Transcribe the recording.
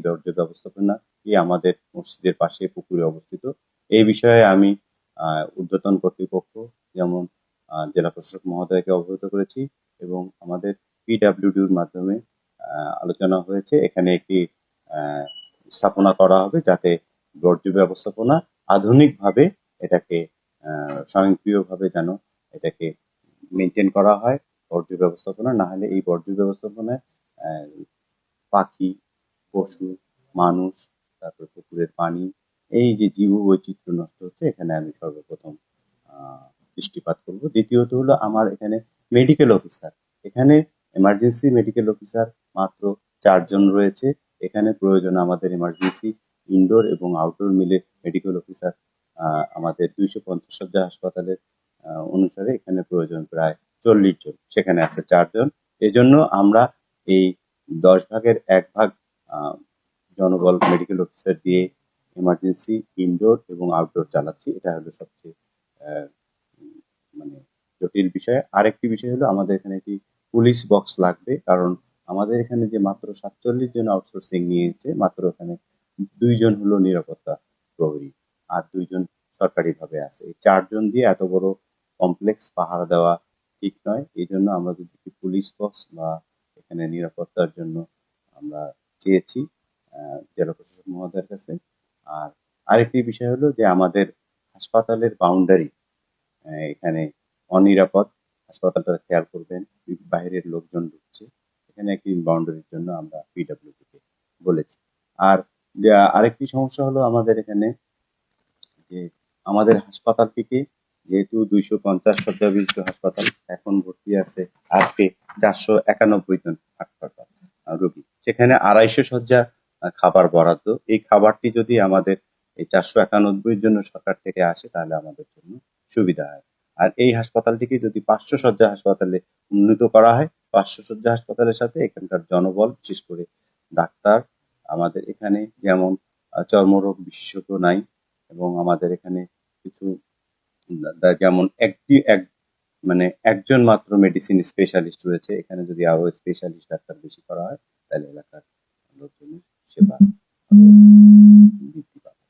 বর্জ্য ব্যবস্থাপনা কি আমাদের মসজিদের পাশে পুকুরে অবস্থিত। এই বিষয়ে আমি ঊর্ধ্বতন কর্তৃপক্ষ যেমন জেলা প্রশাসক মহোদয়কে অবগত করেছি এবং আমাদের পিডব্লিউডির মাধ্যমে আলোচনা হয়েছে। এখানে একটি স্থাপনা করা হবে যাতে বর্জ্য ব্যবস্থাপনা আধুনিকভাবে এটাকে স্বয়ংক্রিয়ভাবে যেন এটাকে মেনটেন করা হয়। বর্জ্য ব্যবস্থাপনা না হলে এই বর্জ্য ব্যবস্থাপনায় পাখি, পশু, মানুষ, তারপর পুকুরের পানি, এই যে জীব বৈচিত্র্য নষ্ট হচ্ছে, এখানে আমি সর্বপ্রথম দৃষ্টিপাত করব। দ্বিতীয়ত হলো আমার এখানে মেডিকেল অফিসার, এখানে এমার্জেন্সি মেডিকেল অফিসার মাত্র 4 জন রয়েছে। এখানে প্রয়োজন আমাদের এমার্জেন্সি ইনডোর এবং আউটডোর মিলে মেডিকেল অফিসার আমাদের 250 শয্যা হাসপাতালের অনুসারে এখানে প্রয়োজন প্রায় 40 জন, সেখানে আছে 4 জন। এজন্য আমরা এই 10 ভাগের 1 ভাগ জনবল মেডিকেল অফিসার দিয়ে এমার্জেন্সি ইনডোর এবং আউটডোর চালাচ্ছি। এটা হলো সবচেয়ে মানে জটিল বিষয়। আরেকটি বিষয় হলো আমাদের এখানে একটি পুলিশ বক্স লাগবে, কারণ আমাদের এখানে যে মাত্র 47 জন আউটসোর্সিং নিয়েছে, মাত্র এখানে 2 জন হলো নিরাপত্তা প্রহরী আর 2 জন সরকারি ভাবে আছে। এই 4 জন দিয়ে এত বড় কমপ্লেক্স পাহারা দেওয়া ঠিক নয়। এই জন্য আমরা যদি পুলিশ বক্স বা এখানে নিরাপত্তার জন্য আমরা চেয়েছি জেলা প্রশাসক মহোদয়ের কাছে। আর আরেকটি বিষয় হলো যে আমাদের হাসপাতালের বাউন্ডারি এখানে অনিরাপদ, হাসপাতালটা খেয়াল করবেন, বাইরের লোকজন ঢুকছে, এখানে একটি বাউন্ডারির জন্য আমরা পিডব্লিউডি কে বলেছি। আর আরেকটি সমস্যা হলো আমাদের এখানে যে আমাদের হাসপাতালটিকে, যেহেতু 250 শয্যা বিশিষ্ট হাসপাতাল, এখন ভর্তি আছে আজকে 491 জন হাসপাতাল রোগী, সেখানে 250 শয্যা খাবার বরাদ্দ। এই খাবারটি যদি আমাদের এই 491 জন্য সরকার থেকে আসে তাহলে আমাদের জন্য সুবিধা হয়। আর এই হাসপাতালটিকে যদি 500 শয্যা হাসপাতালে উন্নীত করা হয়, 500 শয্যা হাসপাতালের সাথে এখানকার জনবল, বিশেষ করে ডাক্তার, আমাদের এখানে যেমন চর্মরোগ বিশেষজ্ঞ নাই এবং আমাদের এখানে কিছু যেমন মানে একজন মাত্র মেডিসিন স্পেশালিস্ট রয়েছে। এখানে যদি আরো স্পেশালিস্ট ডাক্তার বেশি করা হয় তাহলে এলাকার লোকজনের সেবা বৃদ্ধি পাবে।